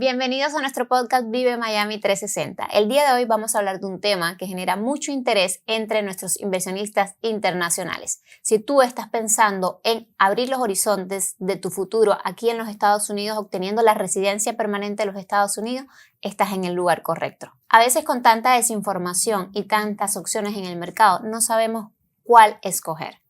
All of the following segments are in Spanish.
Bienvenidos a nuestro podcast Vive Miami 360. El día de hoy vamos a hablar de un tema que genera mucho interés entre nuestros inversionistas internacionales. Si tú estás pensando en abrir los horizontes de tu futuro aquí en los Estados Unidos, obteniendo la residencia permanente de los Estados Unidos, estás en el lugar correcto. A veces con tanta desinformación y tantas opciones en el mercado, no sabemos cuál escoger.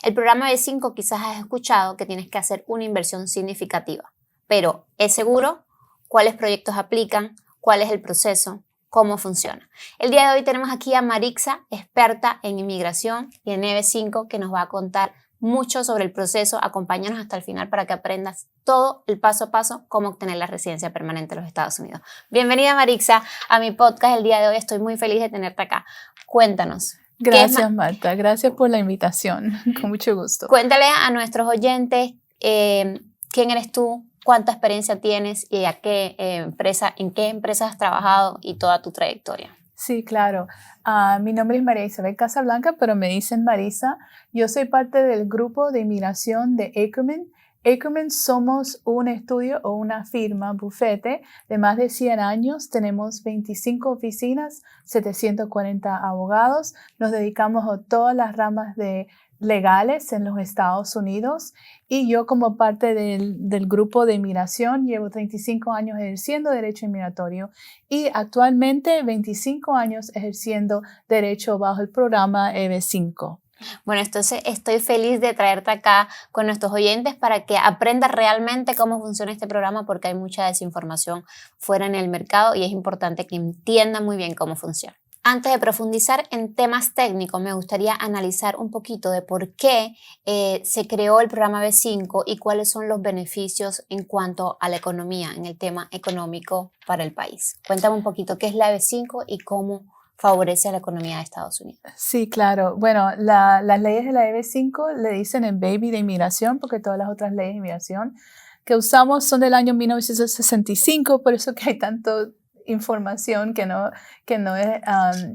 El programa B5 quizás has escuchado que tienes que hacer una inversión significativa, pero ¿es seguro? ¿Cuáles proyectos aplican? ¿Cuál es el proceso? ¿Cómo funciona? El día de hoy tenemos aquí a Marixa, experta en inmigración y en EB5, que nos va a contar mucho sobre el proceso. Acompáñanos hasta el final para que aprendas todo el paso a paso cómo obtener la residencia permanente en los Estados Unidos. Bienvenida, Marixa, a mi podcast el día de hoy. Estoy muy feliz de tenerte acá. Cuéntanos. Gracias, Marta. Gracias por la invitación. Con mucho gusto. Cuéntale a nuestros oyentes quién eres tú, cuánta experiencia tienes y en qué empresas has trabajado y toda tu trayectoria. Sí, claro. Mi nombre es María Isabel Casablanca, pero me dicen Marisa. Yo soy parte del grupo de inmigración de Ackerman. Ackerman somos un estudio o una firma, bufete, de más de 100 años. Tenemos 25 oficinas, 740 abogados. Nos dedicamos a todas las ramas legales en los Estados Unidos y yo como parte del grupo de inmigración llevo 35 años ejerciendo derecho inmigratorio y actualmente 25 años ejerciendo derecho bajo el programa EB5. Bueno, entonces estoy feliz de traerte acá con nuestros oyentes para que aprendas realmente cómo funciona este programa porque hay mucha desinformación fuera en el mercado y es importante que entiendan muy bien cómo funciona. Antes de profundizar en temas técnicos, me gustaría analizar un poquito de por qué se creó el programa B5 y cuáles son los beneficios en cuanto a la economía, en el tema económico para el país. Cuéntame un poquito qué es la B5 y cómo favorece a la economía de Estados Unidos. Sí, claro. Bueno, las leyes de la EB5 le dicen el baby de inmigración porque todas las otras leyes de inmigración que usamos son del año 1965, por eso que hay tanto información que no es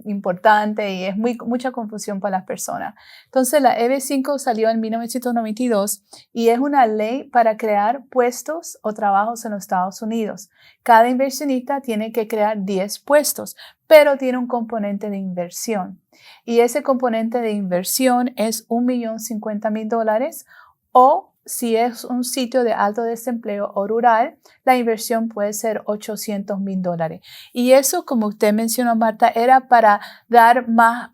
importante y es mucha confusión para las personas. Entonces la EB5 salió en 1992 y es una ley para crear puestos o trabajos en los Estados Unidos. Cada inversionista tiene que crear 10 puestos, pero tiene un componente de inversión. Y ese componente de inversión es $1.050.000 o si es un sitio de alto desempleo o rural, la inversión puede ser $800.000. Y eso, como usted mencionó, Marta, era para dar más,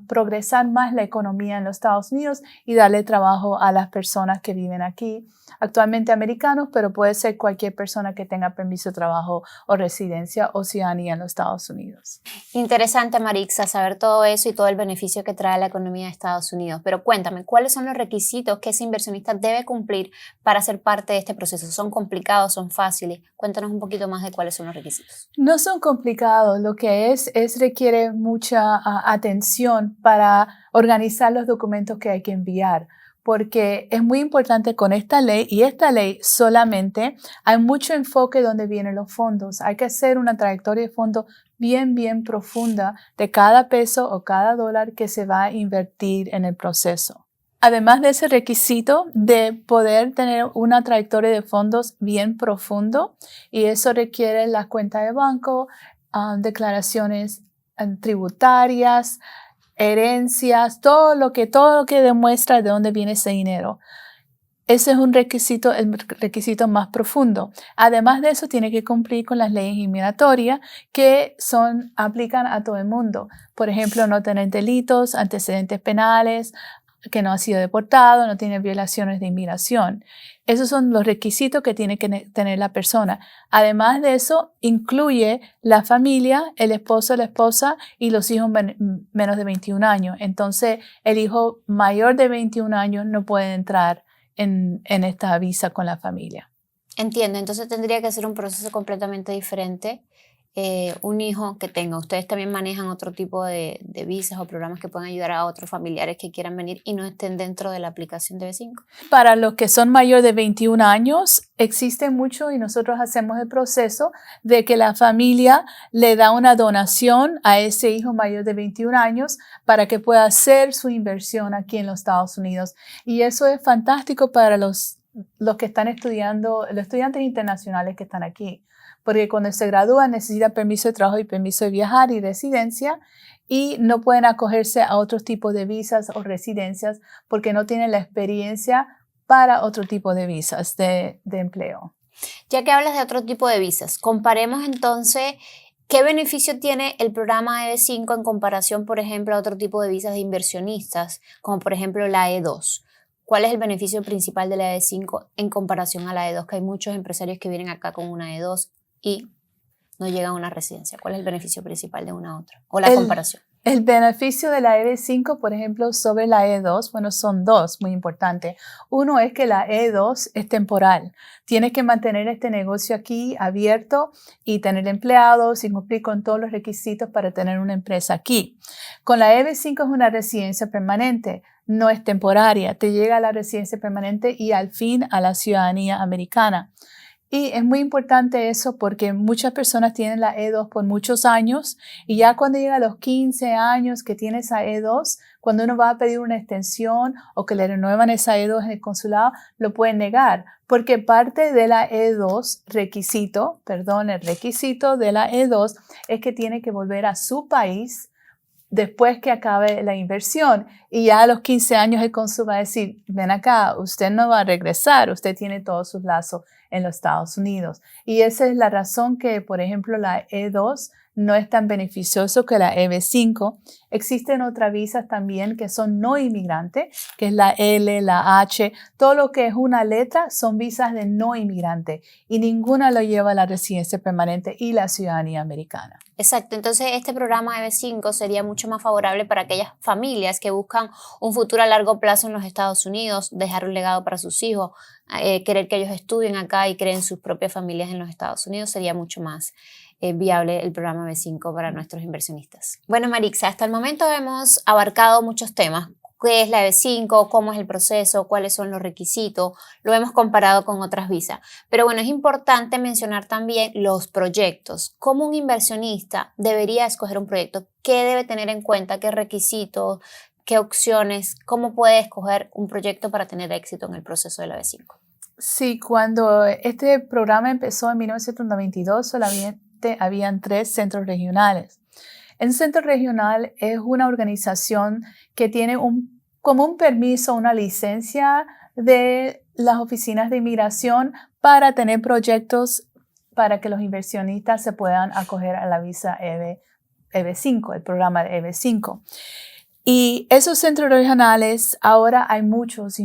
progresar más la economía en los Estados Unidos y darle trabajo a las personas que viven aquí, actualmente americanos, pero puede ser cualquier persona que tenga permiso de trabajo o residencia o ciudadanía en los Estados Unidos. Interesante, Marixa, saber todo eso y todo el beneficio que trae la economía de Estados Unidos. Pero cuéntame, ¿cuáles son los requisitos que ese inversionista debe cumplir para ser parte de este proceso? ¿Son complicados? ¿Son fáciles? Cuéntanos un poquito más de cuáles son los requisitos. No son complicados. Lo que requiere mucha atención para organizar los documentos que hay que enviar. Porque es muy importante con esta ley y esta ley solamente hay mucho enfoque donde vienen los fondos. Hay que hacer una trayectoria de fondos bien profunda de cada peso o cada dólar que se va a invertir en el proceso. Además de ese requisito de poder tener una trayectoria de fondos bien profundo, y eso requiere las cuentas de banco, declaraciones tributarias, herencias, todo lo que demuestra de dónde viene ese dinero. Ese es el requisito más profundo. Además de eso, tiene que cumplir con las leyes inmigratorias que aplican a todo el mundo. Por ejemplo, no tener delitos, antecedentes penales, que no ha sido deportado, no tiene violaciones de inmigración. Esos son los requisitos que tiene que tener la persona. Además de eso, incluye la familia, el esposo, la esposa y los hijos menos de 21 años. Entonces, el hijo mayor de 21 años no puede entrar en esta visa con la familia. Entiendo, entonces tendría que ser un proceso completamente diferente. Un hijo que tenga. Ustedes también manejan otro tipo de visas o programas que pueden ayudar a otros familiares que quieran venir y no estén dentro de la aplicación de B5. Para los que son mayores de 21 años, existe mucho y nosotros hacemos el proceso de que la familia le da una donación a ese hijo mayor de 21 años para que pueda hacer su inversión aquí en los Estados Unidos. Y eso es fantástico para los que están estudiando, los estudiantes internacionales que están aquí. porque cuando se gradúan necesitan permiso de trabajo y permiso de viajar y residencia, y no pueden acogerse a otros tipos de visas o residencias porque no tienen la experiencia para otro tipo de visas de empleo. Ya que hablas de otro tipo de visas, comparemos entonces qué beneficio tiene el programa EB5 en comparación, por ejemplo, a otro tipo de visas de inversionistas, como por ejemplo la E2. ¿Cuál es el beneficio principal de la EB5 en comparación a la E2? Que hay muchos empresarios que vienen acá con una E2 y no llegan a una residencia. ¿Cuál es el beneficio principal de una a otra? O la comparación. El beneficio de la EB5, por ejemplo, sobre la E2, bueno, son dos muy importantes. Uno es que la E2 es temporal. Tienes que mantener este negocio aquí abierto y tener empleados y cumplir con todos los requisitos para tener una empresa aquí. Con la EB5 es una residencia permanente, no es temporaria. Te llega a la residencia permanente y al fin a la ciudadanía americana. Y es muy importante eso porque muchas personas tienen la E2 por muchos años y ya cuando llega a los 15 años que tiene esa E2, cuando uno va a pedir una extensión o que le renuevan esa E2 en el consulado, lo pueden negar porque parte de la E2 el requisito de la E2 es que tiene que volver a su país después que acabe la inversión y ya a los 15 años el cónsul va a decir, ven acá, usted no va a regresar, usted tiene todos sus lazos en los Estados Unidos. Y esa es la razón que, por ejemplo, la E2 no es tan beneficioso que la EB5. Existen otras visas también que son no inmigrantes, que es la L, la H, todo lo que es una letra son visas de no inmigrante y ninguna lo lleva a la residencia permanente y la ciudadanía americana. Exacto, entonces este programa EB5 sería mucho más favorable para aquellas familias que buscan un futuro a largo plazo en los Estados Unidos, dejar un legado para sus hijos, querer que ellos estudien acá y creen sus propias familias en los Estados Unidos, sería mucho más viable el programa EB5 para nuestros inversionistas. Bueno, Marixa, hasta el momento hemos abarcado muchos temas. ¿Qué es la EB5? ¿Cómo es el proceso? ¿Cuáles son los requisitos? Lo hemos comparado con otras visas. Pero bueno, es importante mencionar también los proyectos. ¿Cómo un inversionista debería escoger un proyecto? ¿Qué debe tener en cuenta? ¿Qué requisitos? ¿Qué opciones? ¿Cómo puede escoger un proyecto para tener éxito en el proceso de la EB5? Sí, cuando este programa empezó en 1992, solamente habían 3 centros regionales. El centro regional es una organización que tiene como un permiso, una licencia de las oficinas de inmigración para tener proyectos para que los inversionistas se puedan acoger a la visa EB5, el programa de EB5. Y esos centros regionales, ahora hay muchos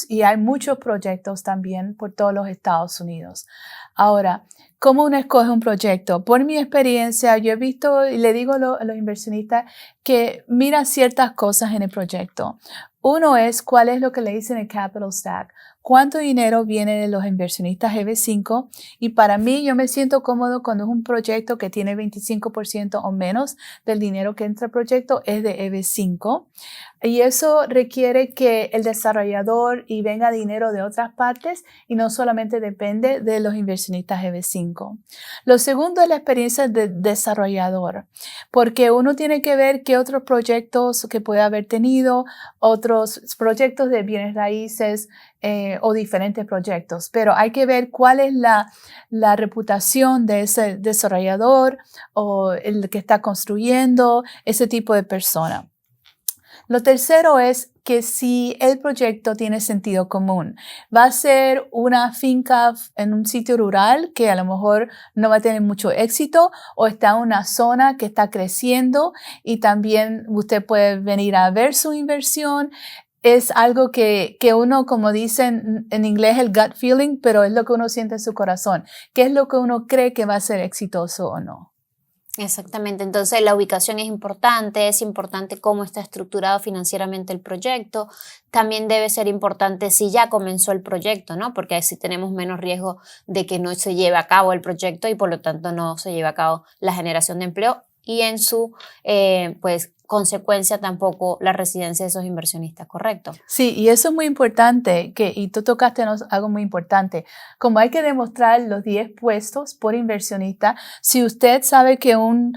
y hay muchos proyectos también por todos los Estados Unidos. Ahora, ¿cómo uno escoge un proyecto? Por mi experiencia, yo he visto y le digo a los inversionistas que mira ciertas cosas en el proyecto. Uno es cuál es lo que le dicen el capital stack. ¿Cuánto dinero viene de los inversionistas EB5? Y para mí, yo me siento cómodo cuando es un proyecto que tiene 25% o menos del dinero que entra al proyecto es de EB5. Y eso requiere que el desarrollador y venga dinero de otras partes y no solamente depende de los inversionistas EB5. Lo segundo es la experiencia de desarrollador, porque uno tiene que ver qué otros proyectos que puede haber tenido, otros proyectos de bienes raíces o diferentes proyectos, pero hay que ver cuál es la reputación de ese desarrollador o el que está construyendo ese tipo de persona. Lo tercero es que si el proyecto tiene sentido común, va a ser una finca en un sitio rural que a lo mejor no va a tener mucho éxito o está en una zona que está creciendo y también usted puede venir a ver su inversión. Es algo que uno, como dicen en inglés, el gut feeling, pero es lo que uno siente en su corazón. ¿Qué es lo que uno cree que va a ser exitoso o no? Exactamente, entonces la ubicación es importante cómo está estructurado financieramente el proyecto, también debe ser importante si ya comenzó el proyecto, ¿no? Porque así tenemos menos riesgo de que no se lleve a cabo el proyecto y por lo tanto no se lleve a cabo la generación de empleo y en su consecuencia tampoco la residencia de esos inversionistas, ¿correcto? Sí, y eso es muy importante, y tú tocaste algo muy importante. Como hay que demostrar los 10 puestos por inversionista, si usted sabe que un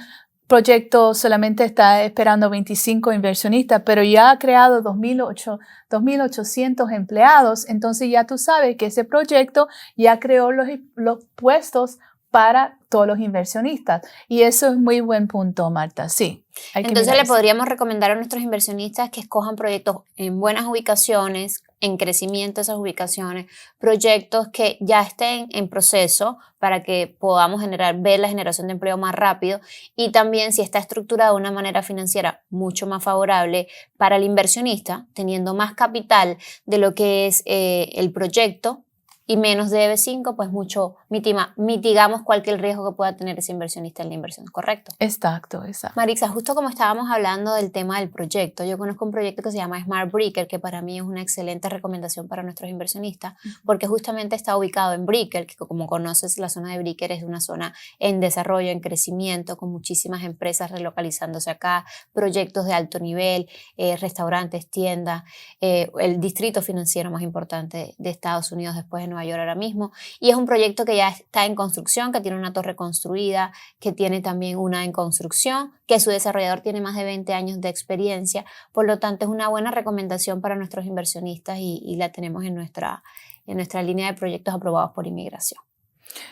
proyecto solamente está esperando 25 inversionistas, pero ya ha creado 2.800 empleados, entonces ya tú sabes que ese proyecto ya creó los puestos para todos los inversionistas. Y eso es muy buen punto, Marta. Sí. Entonces le podríamos recomendar a nuestros inversionistas que escojan proyectos en buenas ubicaciones, en crecimiento de esas ubicaciones, proyectos que ya estén en proceso para que podamos ver la generación de empleo más rápido, y también si está estructurado de una manera financiera mucho más favorable para el inversionista, teniendo más capital de lo que es el proyecto y menos de EB5, pues mucho mitigamos cualquier riesgo que pueda tener ese inversionista en la inversión, ¿correcto? Exacto. Marixa, justo como estábamos hablando del tema del proyecto, yo conozco un proyecto que se llama Smart Brickell, que para mí es una excelente recomendación para nuestros inversionistas, porque justamente está ubicado en Brickell, que como conoces, la zona de Brickell es una zona en desarrollo, en crecimiento, con muchísimas empresas relocalizándose acá, proyectos de alto nivel, restaurantes, tiendas, el distrito financiero más importante de Estados Unidos después de Nueva York ahora mismo, y es un proyecto que ya está en construcción, que tiene una torre construida, que tiene también una en construcción, que su desarrollador tiene más de 20 años de experiencia, por lo tanto es una buena recomendación para nuestros inversionistas y la tenemos en nuestra línea de proyectos aprobados por inmigración.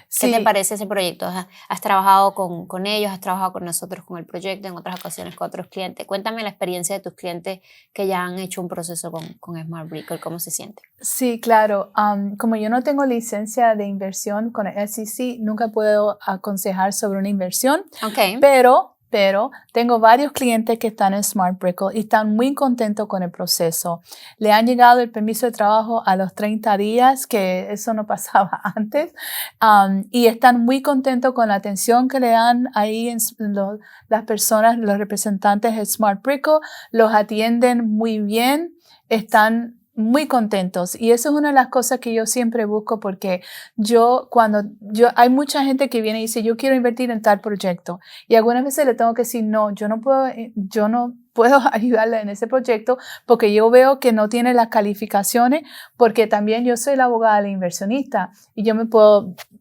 Sí. ¿Qué te parece ese proyecto? ¿Has trabajado con ellos? ¿Has trabajado con nosotros con el proyecto en otras ocasiones con otros clientes? Cuéntame la experiencia de tus clientes que ya han hecho un proceso con Smart Brickell, ¿cómo se siente? Sí, claro. Como yo no tengo licencia de inversión con el SEC, nunca puedo aconsejar sobre una inversión, Okay. pero tengo varios clientes que están en Smart Brickell y están muy contentos con el proceso. Le han llegado el permiso de trabajo a los 30 días, que eso no pasaba antes, y están muy contentos con la atención que le dan ahí las personas, los representantes de Smart Brickell, los atienden muy bien, están muy contentos, y eso es una de las cosas que yo siempre busco, porque hay mucha gente que viene y dice yo quiero invertir en tal proyecto, y algunas veces le tengo que decir no, yo no puedo ayudarle en ese proyecto porque yo veo que no tiene las calificaciones, porque también yo soy la abogada del inversionista y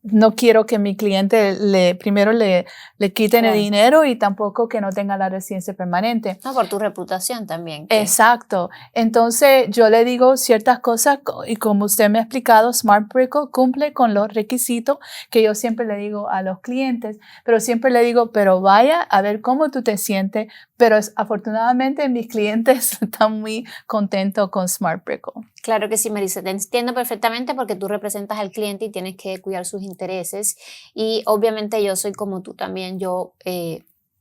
no quiero que mi cliente primero le quiten el dinero, y tampoco que no tenga la residencia permanente. No, por tu reputación también. Exacto. Entonces yo le digo ciertas cosas, y como usted me ha explicado, Smart Brickell cumple con los requisitos que yo siempre le digo a los clientes, pero siempre le digo, pero vaya a ver cómo tú te sientes. Pero afortunadamente mis clientes están muy contentos con Smart Brickell. Claro que sí, Marisa, te entiendo perfectamente, porque tú representas al cliente y tienes que cuidar sus intereses, y obviamente yo soy como tú también. Yo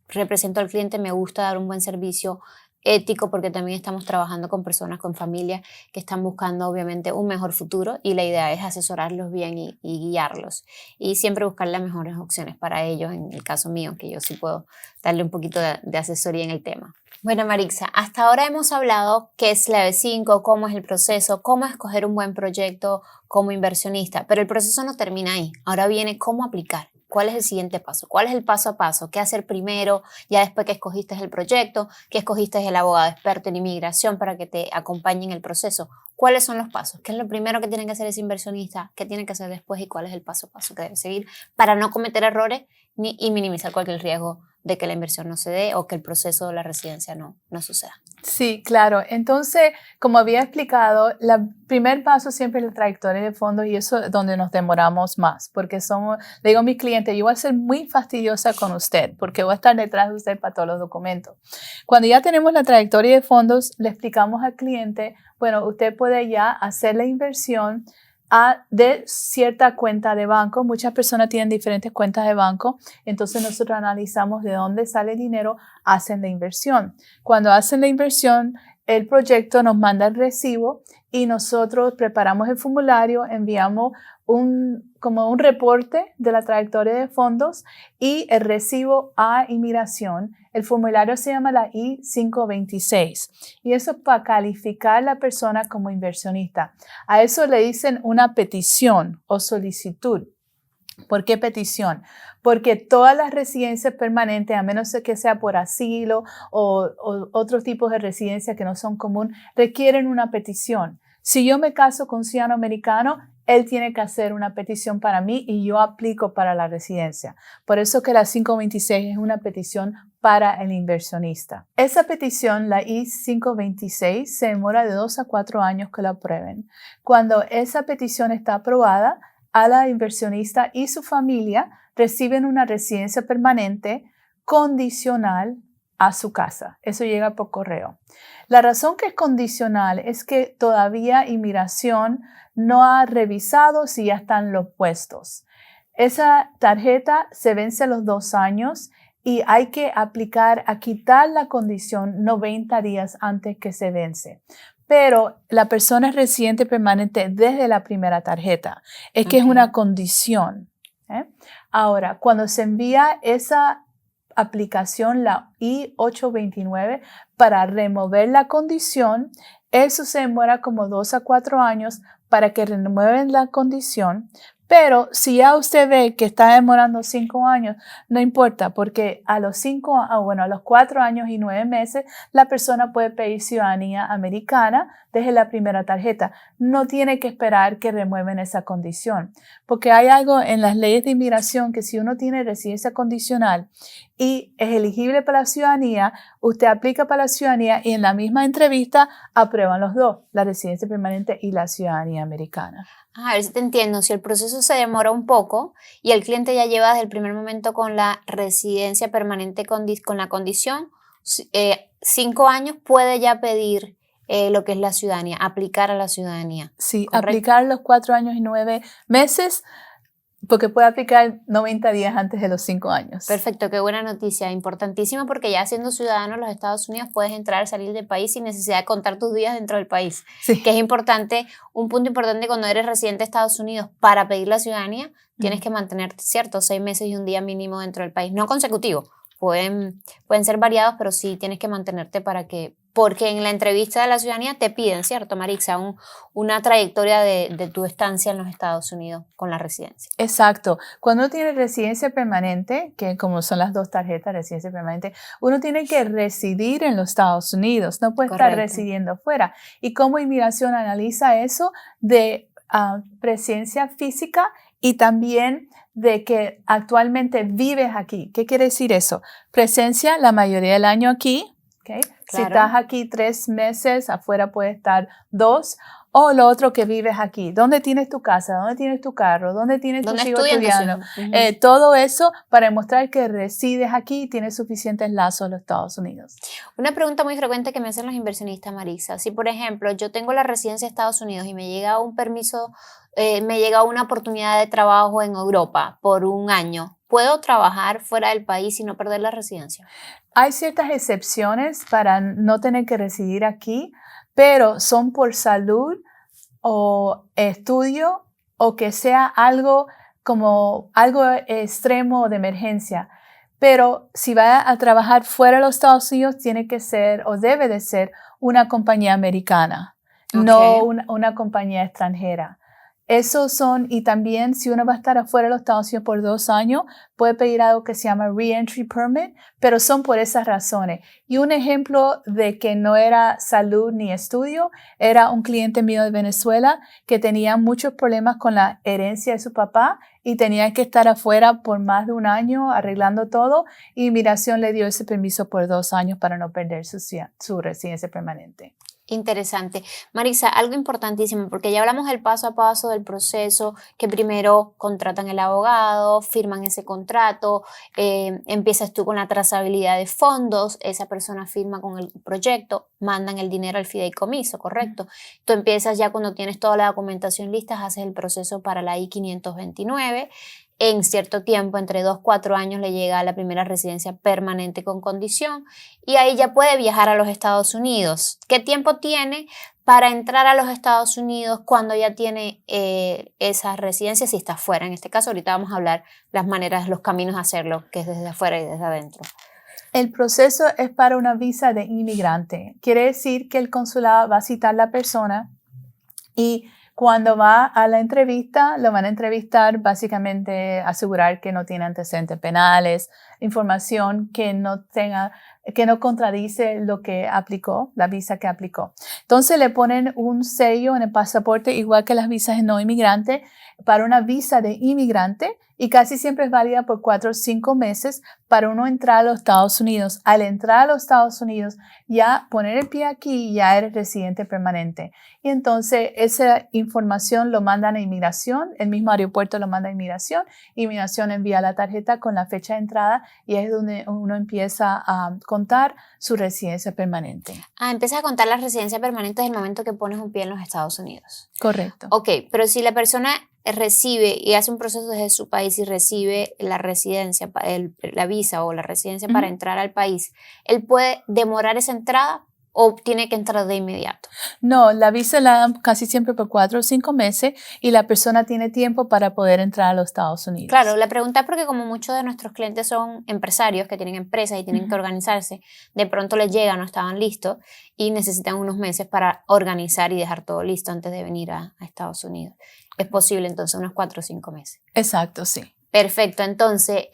represento al cliente, me gusta dar un buen servicio ético, porque también estamos trabajando con personas, con familias que están buscando obviamente un mejor futuro, y la idea es asesorarlos bien y guiarlos, y siempre buscar las mejores opciones para ellos. En el caso mío, que yo sí puedo darle un poquito de asesoría en el tema. Bueno, Marixa, hasta ahora hemos hablado qué es la EB5, cómo es el proceso, cómo escoger un buen proyecto como inversionista, pero el proceso no termina ahí. Ahora viene cómo aplicar. ¿Cuál es el siguiente paso? ¿Cuál es el paso a paso? ¿Qué hacer primero? Ya después que escogiste el proyecto, que escogiste el abogado experto en inmigración para que te acompañe en el proceso. ¿Cuáles son los pasos? ¿Qué es lo primero que tiene que hacer ese inversionista? ¿Qué tiene que hacer después? ¿Y cuál es el paso a paso que debe seguir para no cometer errores y minimizar cualquier riesgo de que la inversión no se dé o que el proceso de la residencia no suceda? Sí, claro. Entonces, como había explicado, el primer paso siempre es la trayectoria de fondos, y eso es donde nos demoramos más, porque le digo a mis clientes, yo voy a ser muy fastidiosa con usted porque voy a estar detrás de usted para todos los documentos. Cuando ya tenemos la trayectoria de fondos, le explicamos al cliente, bueno, usted puede ya hacer la inversión de cierta cuenta de banco. Muchas personas tienen diferentes cuentas de banco, entonces nosotros analizamos de dónde sale el dinero, hacen la inversión. Cuando hacen la inversión, el proyecto nos manda el recibo y nosotros preparamos el formulario, enviamos como un reporte de la trayectoria de fondos y el recibo a inmigración. El formulario se llama la I-526 y eso es para calificar a la persona como inversionista. A eso le dicen una petición o solicitud. ¿Por qué petición? Porque todas las residencias permanentes, a menos que sea por asilo o otros tipos de residencias que no son comunes, requieren una petición. Si yo me caso con un ciudadano americano, él tiene que hacer una petición para mí y yo aplico para la residencia. Por eso que la 526 es una petición para el inversionista. Esa petición, la I-526, se demora de 2 a 4 años que la aprueben. Cuando esa petición está aprobada, a la inversionista y su familia reciben una residencia permanente condicional a su casa. Eso llega por correo. La razón que es condicional es que todavía inmigración no ha revisado si ya están los puestos. Esa tarjeta se vence a los 2 años y hay que aplicar a quitar la condición 90 días antes que se vence. Pero la persona es residente permanente desde la primera tarjeta. Es que es una condición. Ahora, cuando se envía esa aplicación, la I-829, para remover la condición, eso se demora como 2 a 4 años para que remueven la condición. Pero si ya usted ve que está demorando 5 años, no importa, porque a los 4 años y 9 meses, la persona puede pedir ciudadanía americana desde la primera tarjeta. No tiene que esperar que remueven esa condición, porque hay algo en las leyes de inmigración que si uno tiene residencia condicional y es elegible para la ciudadanía, usted aplica para la ciudadanía y en la misma entrevista aprueban los dos, la residencia permanente y la ciudadanía americana. A ver si te entiendo, si el proceso se demora un poco y el cliente ya lleva desde el primer momento con la residencia permanente con la condición, 5 años puede ya pedir lo que es la ciudadanía, aplicar a la ciudadanía. Sí, ¿correcto? aplicar los 4 años y 9 meses, porque puede aplicar 90 días antes de los 5 años. Perfecto, qué buena noticia, importantísima porque ya siendo ciudadano de los Estados Unidos puedes entrar, salir del país sin necesidad de contar tus días dentro del país. Sí. Que es importante, un punto importante cuando eres residente de Estados Unidos para pedir la ciudadanía, tienes que mantenerte, ¿cierto? 6 meses y un día mínimo dentro del país, no consecutivo. Pueden ser variados, pero sí tienes que mantenerte porque en la entrevista de la ciudadanía te piden, ¿cierto, Marixa? Una trayectoria de tu estancia en los Estados Unidos con la residencia. Exacto. Cuando uno tiene residencia permanente, que como son las 2 tarjetas, residencia permanente, uno tiene que residir en los Estados Unidos, no puede estar residiendo fuera. ¿Y cómo inmigración analiza eso? De presencia física y también de que actualmente vives aquí. ¿Qué quiere decir eso? Presencia la mayoría del año aquí. Okay. Claro. Si estás aquí 3 meses, afuera puede estar 2. O lo otro que vives aquí. ¿Dónde tienes tu casa? ¿Dónde tienes tu carro? ¿Dónde tienes tus hijos estudiando? Todo eso para demostrar que resides aquí y tienes suficientes lazos en los Estados Unidos. Una pregunta muy frecuente que me hacen los inversionistas, Marixa. Si, por ejemplo, yo tengo la residencia de Estados Unidos y me llega un permiso, me llega una oportunidad de trabajo en Europa por 1 año, ¿puedo trabajar fuera del país y no perder la residencia? Hay ciertas excepciones para no tener que residir aquí, pero son por salud o estudio o que sea algo como algo extremo de emergencia. Pero si va a trabajar fuera de los Estados Unidos, tiene que ser o debe de ser una compañía americana, no una compañía extranjera. Esos son, y también si uno va a estar afuera de los Estados Unidos por 2 años, puede pedir algo que se llama Reentry Permit, pero son por esas razones. Y un ejemplo de que no era salud ni estudio, era un cliente mío de Venezuela que tenía muchos problemas con la herencia de su papá y tenía que estar afuera por más de 1 año arreglando todo, y Inmigración le dio ese permiso por 2 años para no perder su residencia permanente. Interesante. Marixa, algo importantísimo, porque ya hablamos del paso a paso del proceso, que primero contratan el abogado, firman ese contrato, empiezas tú con la trazabilidad de fondos, esa persona firma con el proyecto, mandan el dinero al fideicomiso, ¿correcto? Tú empiezas ya cuando tienes toda la documentación lista, haces el proceso para la I-529, en cierto tiempo, entre 2 a 4 años, le llega a la primera residencia permanente con condición y ahí ya puede viajar a los Estados Unidos. ¿Qué tiempo tiene para entrar a los Estados Unidos cuando ya tiene esa residencia si está afuera? En este caso, ahorita vamos a hablar las maneras, los caminos de hacerlo, que es desde afuera y desde adentro. El proceso es para una visa de inmigrante. Quiere decir que el consulado va a citar a la persona y cuando va a la entrevista, lo van a entrevistar, básicamente asegurar que no tiene antecedentes penales, información que no tenga que no contradice lo que aplicó, la visa que aplicó. Entonces le ponen un sello en el pasaporte, igual que las visas de no inmigrante, para una visa de inmigrante, y casi siempre es válida por 4 o 5 meses para uno entrar a los Estados Unidos. Al entrar a los Estados Unidos, ya poner el pie aquí, ya eres residente permanente. Y entonces esa información lo mandan a inmigración, el mismo aeropuerto lo manda a inmigración, inmigración envía la tarjeta con la fecha de entrada y es donde uno empieza a contar su residencia permanente. Empiezas a contar la residencia permanente desde el momento que pones un pie en los Estados Unidos. Correcto. Ok, pero si la persona recibe y hace un proceso desde su país y recibe la residencia, la visa o la residencia para entrar al país, ¿él puede demorar esa entrada o tiene que entrar de inmediato? No, la visa la dan casi siempre por 4 o 5 meses y la persona tiene tiempo para poder entrar a los Estados Unidos. Claro, la pregunta es porque como muchos de nuestros clientes son empresarios que tienen empresas y tienen que organizarse, de pronto les llega, no estaban listos y necesitan unos meses para organizar y dejar todo listo antes de venir a Estados Unidos. Es posible entonces unos 4 o 5 meses. Exacto, sí. Perfecto, entonces,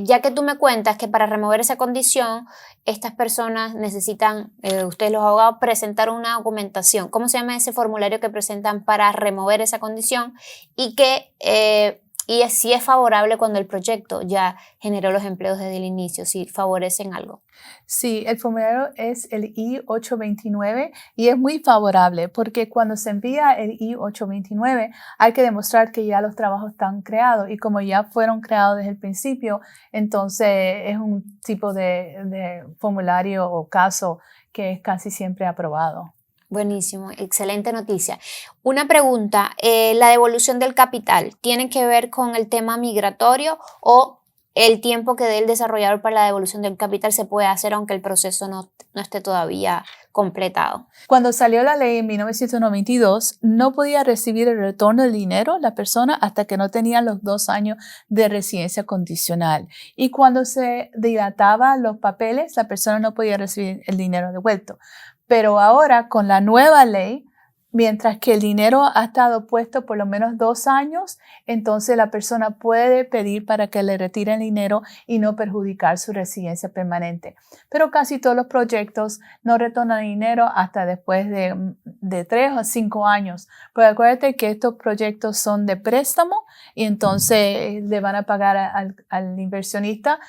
ya que tú me cuentas que para remover esa condición, estas personas necesitan, ustedes los abogados, presentar una documentación. ¿Cómo se llama ese formulario que presentan para remover esa condición? Y si es favorable cuando el proyecto ya generó los empleos desde el inicio, si favorecen algo. Sí, el formulario es el I-829 y es muy favorable porque cuando se envía el I-829 hay que demostrar que ya los trabajos están creados y como ya fueron creados desde el principio, entonces es un tipo de formulario o caso que es casi siempre aprobado. Buenísimo, excelente noticia. Una pregunta, ¿la devolución del capital tiene que ver con el tema migratorio o el tiempo que dé el desarrollador para la devolución del capital se puede hacer aunque el proceso no esté todavía completado? Cuando salió la ley en 1992, no podía recibir el retorno del dinero la persona hasta que no tenía los 2 años de residencia condicional. Y cuando se dilataban los papeles, la persona no podía recibir el dinero devuelto. Pero ahora, con la nueva ley, mientras que el dinero ha estado puesto por lo menos 2 años, entonces la persona puede pedir para que le retiren el dinero y no perjudicar su residencia permanente. Pero casi todos los proyectos no retornan dinero hasta después de 3 o 5 años. Pero acuérdate que estos proyectos son de préstamo y entonces le van a pagar al inversionista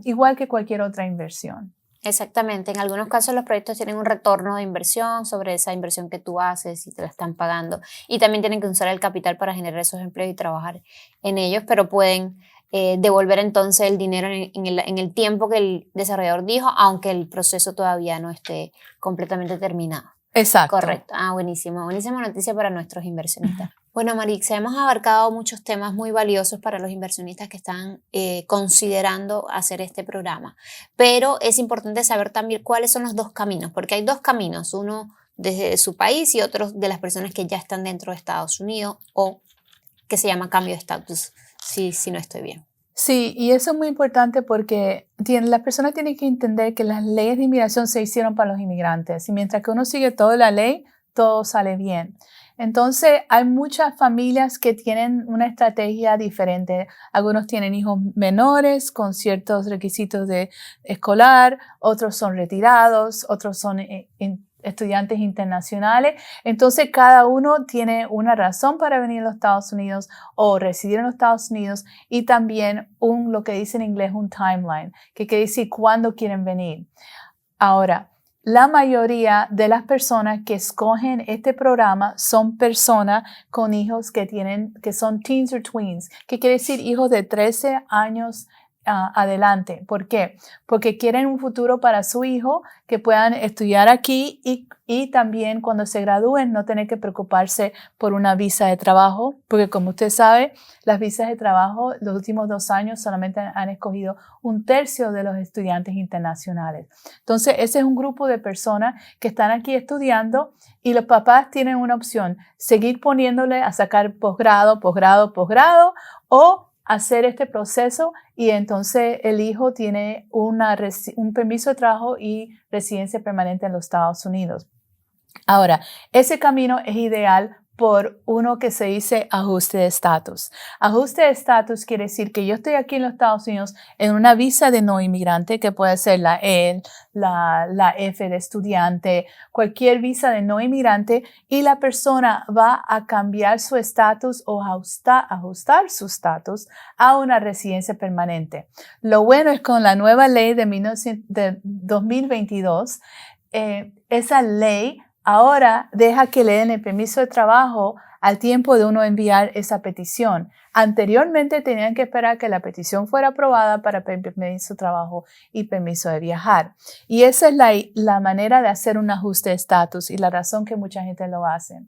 igual que cualquier otra inversión. Exactamente, en algunos casos los proyectos tienen un retorno de inversión sobre esa inversión que tú haces y te la están pagando y también tienen que usar el capital para generar esos empleos y trabajar en ellos, pero pueden devolver entonces el dinero en el tiempo que el desarrollador dijo, aunque el proceso todavía no esté completamente terminado. Exacto. Correcto. Buenísimo. Buenísima noticia para nuestros inversionistas. Bueno, Marixa, hemos abarcado muchos temas muy valiosos para los inversionistas que están considerando hacer este programa, pero es importante saber también cuáles son los 2 caminos, porque hay 2 caminos, uno desde su país y otro de las personas que ya están dentro de Estados Unidos o que se llama cambio de estatus, si no estoy bien. Sí, y eso es muy importante porque las personas tienen que entender que las leyes de inmigración se hicieron para los inmigrantes y mientras que uno sigue toda la ley, todo sale bien. Entonces, hay muchas familias que tienen una estrategia diferente. Algunos tienen hijos menores con ciertos requisitos de escolar, otros son retirados, otros son estudiantes internacionales. Entonces, cada uno tiene una razón para venir a los Estados Unidos o residir en los Estados Unidos y también lo que dice en inglés un timeline, que quiere decir cuándo quieren venir. Ahora, la mayoría de las personas que escogen este programa son personas con hijos que son teens or tweens, que quiere decir hijos de 13 años adelante. ¿Por qué? Porque quieren un futuro para su hijo, que puedan estudiar aquí y también cuando se gradúen no tener que preocuparse por una visa de trabajo, porque como usted sabe, las visas de trabajo los últimos 2 años solamente han escogido 1/3 de los estudiantes internacionales. Entonces, ese es un grupo de personas que están aquí estudiando y los papás tienen una opción, seguir poniéndole a sacar posgrado o hacer este proceso y entonces el hijo tiene un permiso de trabajo y residencia permanente en los Estados Unidos. Ahora, ese camino es ideal por uno que se dice ajuste de estatus. Ajuste de estatus quiere decir que yo estoy aquí en los Estados Unidos en una visa de no inmigrante, que puede ser la E, la F de estudiante, cualquier visa de no inmigrante, y la persona va a cambiar su estatus o ajustar su estatus a una residencia permanente. Lo bueno es con la nueva ley de 2022, esa ley ahora deja que le den el permiso de trabajo al tiempo de uno enviar esa petición. Anteriormente tenían que esperar que la petición fuera aprobada para permiso de trabajo y permiso de viajar. Y esa es la manera de hacer un ajuste de estatus y la razón que mucha gente lo hace.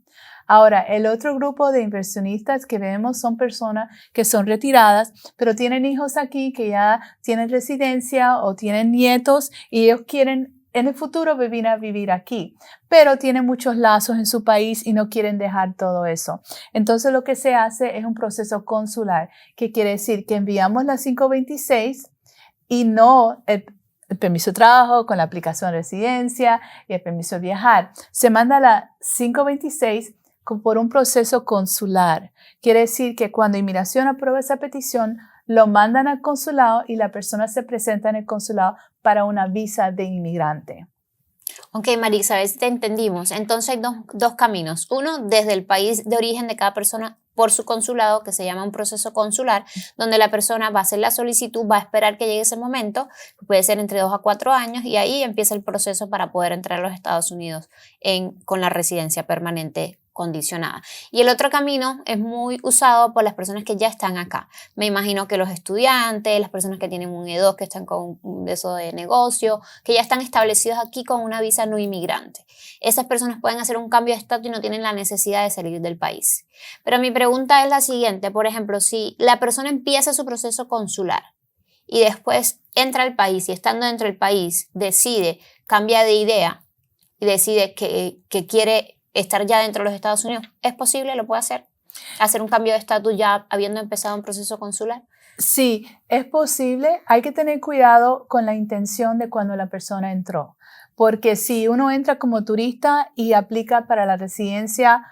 Ahora, el otro grupo de inversionistas que vemos son personas que son retiradas, pero tienen hijos aquí que ya tienen residencia o tienen nietos y ellos quieren en el futuro venir a vivir aquí, pero tienen muchos lazos en su país y no quieren dejar todo eso. Entonces lo que se hace es un proceso consular, que quiere decir que enviamos la 526 y no el permiso de trabajo con la aplicación de residencia y el permiso de viajar. Se manda la 526 por un proceso consular. Quiere decir que cuando inmigración aprueba esa petición, lo mandan al consulado y la persona se presenta en el consulado para una visa de inmigrante. Ok, Marisa, a ver si te entendimos. Entonces hay dos caminos. Uno, desde el país de origen de cada persona por su consulado, que se llama un proceso consular, donde la persona va a hacer la solicitud, va a esperar que llegue ese momento, que puede ser entre 2 a 4 años, y ahí empieza el proceso para poder entrar a los Estados Unidos con la residencia permanente condicionada. Y el otro camino es muy usado por las personas que ya están acá. Me imagino que los estudiantes, las personas que tienen un E2, que están con un beso de negocio, que ya están establecidos aquí con una visa no inmigrante. Esas personas pueden hacer un cambio de estatus y no tienen la necesidad de salir del país. Pero mi pregunta es la siguiente, por ejemplo, si la persona empieza su proceso consular y después entra al país y estando dentro del país decide, cambia de idea y decide que quiere estar ya dentro de los Estados Unidos, ¿es posible? ¿Lo puede hacer? ¿Hacer un cambio de estatus ya habiendo empezado un proceso consular? Sí, es posible. Hay que tener cuidado con la intención de cuando la persona entró. Porque si uno entra como turista y aplica para la residencia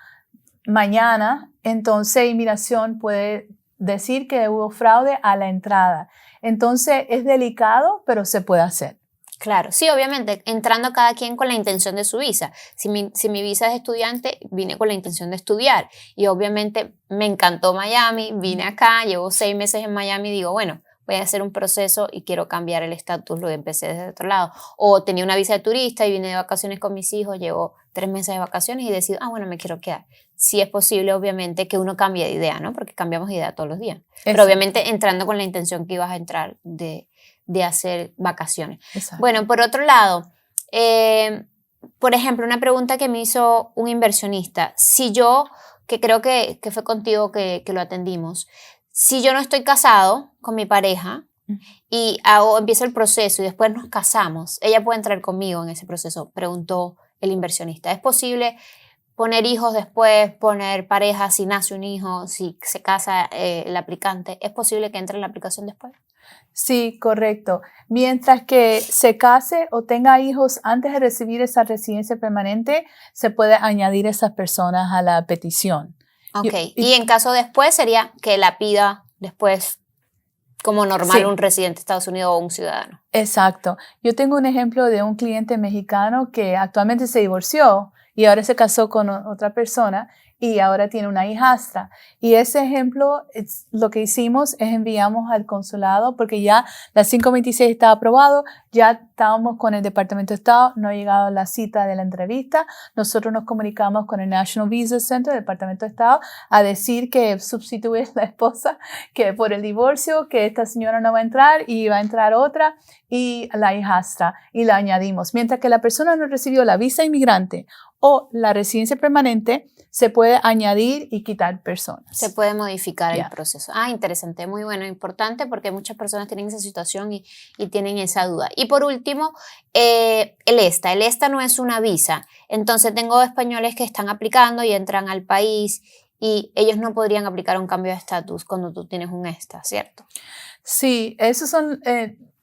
mañana, entonces inmigración puede decir que hubo fraude a la entrada. Entonces es delicado, pero se puede hacer. Claro, sí, obviamente, entrando cada quien con la intención de su visa. Si mi visa es estudiante, vine con la intención de estudiar y obviamente me encantó Miami, vine acá, llevo 6 meses en Miami y digo, bueno, voy a hacer un proceso y quiero cambiar el estatus, lo empecé desde otro lado. O tenía una visa de turista y vine de vacaciones con mis hijos, llevo 3 meses de vacaciones y decido, bueno, me quiero quedar. Sí es posible, obviamente, que uno cambie de idea, ¿no? Porque cambiamos de idea todos los días. Pero obviamente entrando con la intención que ibas a entrar de hacer vacaciones. Exacto. Bueno, por otro lado, por ejemplo, una pregunta que me hizo un inversionista. Si yo, que creo que fue contigo que lo atendimos, si yo no estoy casado con mi pareja y empiezo el proceso y después nos casamos, ella puede entrar conmigo en ese proceso, preguntó el inversionista. ¿Es posible poner hijos después, poner pareja si nace un hijo, si se casa el aplicante? ¿Es posible que entre en la aplicación después? Sí, correcto. Mientras que se case o tenga hijos antes de recibir esa residencia permanente, se puede añadir esas personas a la petición. Ok, y en caso después sería que la pida después como normal sí. Un residente de Estados Unidos o un ciudadano. Exacto. Yo tengo un ejemplo de un cliente mexicano que actualmente se divorció y ahora se casó con otra persona y ahora tiene una hijastra. Y ese ejemplo, lo que hicimos es enviamos al consulado porque ya la 526 estaba aprobado, ya estábamos con el Departamento de Estado, no ha llegado la cita de la entrevista. Nosotros nos comunicamos con el National Visa Center del Departamento de Estado a decir que sustituye a la esposa que por el divorcio, que esta señora no va a entrar y va a entrar otra y la hijastra y la añadimos. Mientras que la persona no recibió la visa inmigrante o la residencia permanente, se puede añadir y quitar personas. Se puede modificar el proceso. Interesante, muy bueno, importante porque muchas personas tienen esa situación y tienen esa duda. Y por último, el ESTA no es una visa. Entonces tengo españoles que están aplicando y entran al país y ellos no podrían aplicar un cambio de estatus cuando tú tienes un ESTA, ¿cierto? Sí, esos son...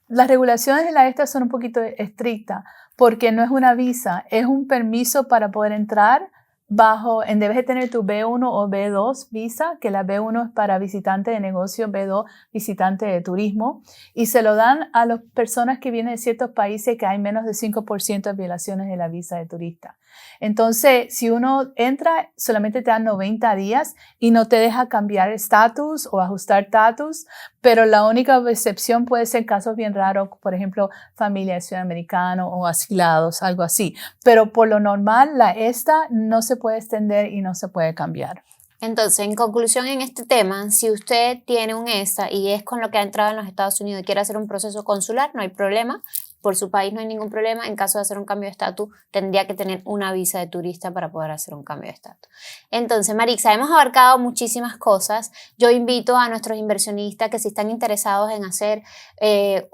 las regulaciones de la ESTA son un poquito estrictas porque no es una visa, es un permiso para poder entrar debes de tener tu B1 o B2 visa, que la B1 es para visitante de negocio, B2 visitante de turismo, y se lo dan a las personas que vienen de ciertos países que hay menos de 5% de violaciones de la visa de turista. Entonces, si uno entra, solamente te dan 90 días y no te deja cambiar estatus o ajustar estatus, pero la única excepción puede ser casos bien raros, por ejemplo, familia de ciudadanos americanos o asilados, algo así. Pero por lo normal, esta no se puede extender y no se puede cambiar. Entonces, en conclusión en este tema, si usted tiene un ESTA y es con lo que ha entrado en los Estados Unidos y quiere hacer un proceso consular, no hay problema. Por su país no hay ningún problema. En caso de hacer un cambio de estatus, tendría que tener una visa de turista para poder hacer un cambio de estatus. Entonces, Marixa, hemos abarcado muchísimas cosas. Yo invito a nuestros inversionistas que si están interesados en hacer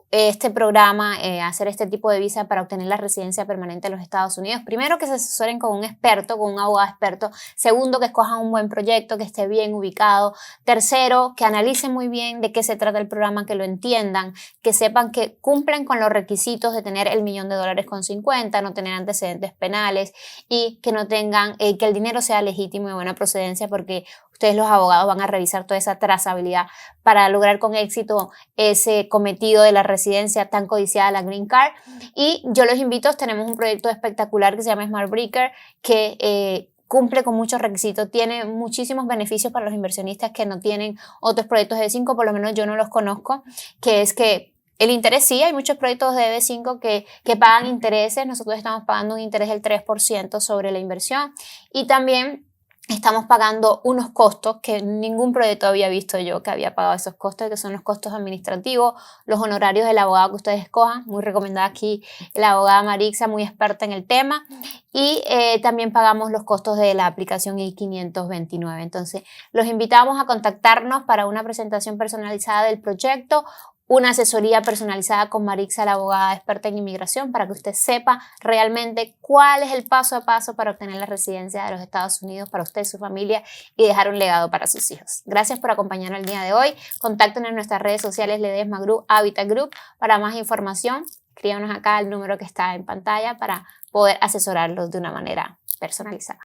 este programa, hacer este tipo de visa para obtener la residencia permanente en los Estados Unidos, primero que se asesoren con un experto, con un abogado experto. Segundo, que escojan un buen proyecto, que esté bien ubicado. Tercero, que analicen muy bien de qué se trata el programa, que lo entiendan, que sepan que cumplen con los requisitos de tener el $1.000.000 con 50, no tener antecedentes penales y que no tengan, que el dinero sea legítimo y de buena procedencia, porque ustedes los abogados van a revisar toda esa trazabilidad para lograr con éxito ese cometido de la residencia tan codiciada, la Green Card. Y yo los invito, tenemos un proyecto espectacular que se llama Smart Breaker, que cumple con muchos requisitos, tiene muchísimos beneficios para los inversionistas que no tienen otros proyectos de B5, por lo menos yo no los conozco, que es que el interés sí, hay muchos proyectos de B5 que pagan intereses. Nosotros estamos pagando un interés del 3% sobre la inversión y también estamos pagando unos costos que ningún proyecto había visto yo que había pagado esos costos, que son los costos administrativos, los honorarios del abogado que ustedes escojan. Muy recomendada aquí la abogada Marixa, muy experta en el tema. Y también pagamos los costos de la aplicación I-529. Entonces, los invitamos a contactarnos para una presentación personalizada del proyecto, una asesoría personalizada con Marixa, la abogada experta en inmigración, para que usted sepa realmente cuál es el paso a paso para obtener la residencia de los Estados Unidos para usted y su familia y dejar un legado para sus hijos. Gracias por acompañarnos el día de hoy. Contáctenos en nuestras redes sociales Ledesma Group, Habitat Group. Para más información, escríbanos acá al número que está en pantalla para poder asesorarlos de una manera personalizada.